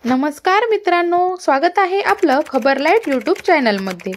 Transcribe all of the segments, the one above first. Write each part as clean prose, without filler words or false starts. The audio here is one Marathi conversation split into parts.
नमस्कार मित्रांनो, स्वागत आहे आपलं खबर लाईट यूट्यूब चॅनलमध्ये।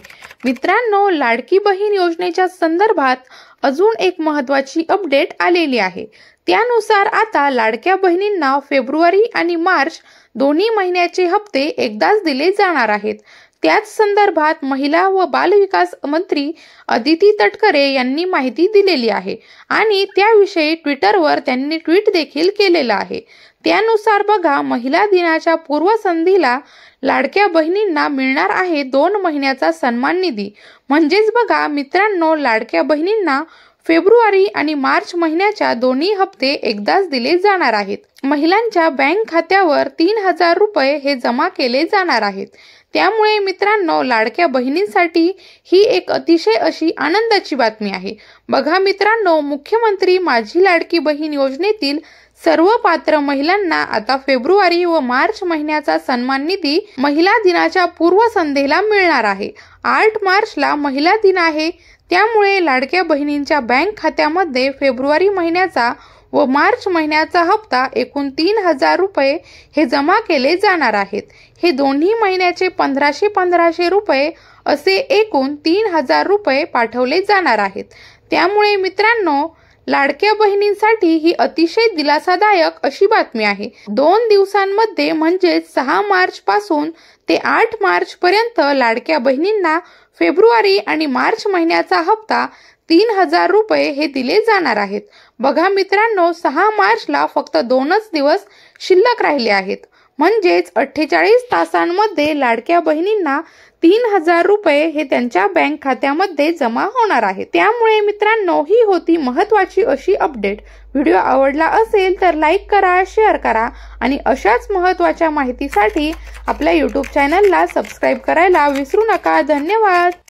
मित्रांनो, लाडकी बहीण योजनेच्या संदर्भात अजून एक महत्त्वाची अपडेट आलेली आहे। त्यानुसार आता लाडक्या बहिणींना फेब्रुवारी आणि मार्च दोन्ही महिन्याचे हप्ते एकदाच दिले जाणार आहेत। त्याच संदर्भात महिला व बाल विकास मंत्री अदिती तटकरे यांनी माहिती दिलेली आहे आणि त्याविषयी ट्विटरवर त्यांनी ट्विट देखील केलेलं आहे। त्यानुसार बघा, महिला दिनाच्या पूर्वसंध्येला लाडक्या बहिणींना मिळणार आहे 2 महिन्याचा सन्मान निधी। म्हणजेच बघा मित्रांनो, लाडक्या बहिणींना फेब्रुवारी आणि मार्च महिन्याच्या दोन्ही हप्ते एकदाच दिले जाणार आहेत। महिलांच्या बँक खात्यावर 3000 रुपये हे जमा केले जाणार आहेत। त्यामुळे मित्रांनो, लाडक्या बहिणींसाठी ही एक अतिशय अशी आनंदाची बातमी आहे। बघा मित्रांनो, मुख्यमंत्री माझी लाडकी बहीण योजनेतील सर्व पात्र महिलांना आता फेब्रुवारी व मार्च महिन्याचा सन्मान निधी महिला दिनाच्या पूर्वसंध्येला मिळणार आहे। 8 मार्चला महिला दिन आहे, त्यामुळे लाडक्या बहिणींच्या बँक खात्यामध्ये फेब्रुवारी महिन्याचा व मार्च महिन्याचा हप्ता एकूण 3000 रुपये हे जमा केले जाणार आहेत। हे दोन्ही महिन्याचे 1500 रुपये असे एकूण 3000 रुपये पाठवले जाणार आहेत। त्यामुळे मित्रांनो, लाडक्या बहिणींसाठी ही अतिशय दिलासादायक अशी बातमी आहे। 2 दिवसांमध्ये म्हणजे 6 मार्च पासून ते 8 मार्च पर्यंत लाडक्या बहिणींना फेब्रुवारी आणि मार्च महिन्याचा हप्ता 3000 रुपये हे दिले जाणार आहेत। बघा मित्रांनो, 6 मार्चला फक्त 2च दिवस शिल्लक राहिले आहेत। म्हणजेच 48 तासांमध्ये लाडक्या बहिणींना 3000 रुपये हे त्यांच्या बँक खात्यामध्ये जमा होणार आहे। त्यामुळे मित्रांनो, ही होती महत्त्वाची अशी अपडेट। व्हिडिओ आवडला असेल तर लाईक करा, शेअर करा आणि अशाच महत्त्वाच्या माहितीसाठी आपल्या यूट्यूब चॅनलला सबस्क्राईब करायला विसरू नका। धन्यवाद।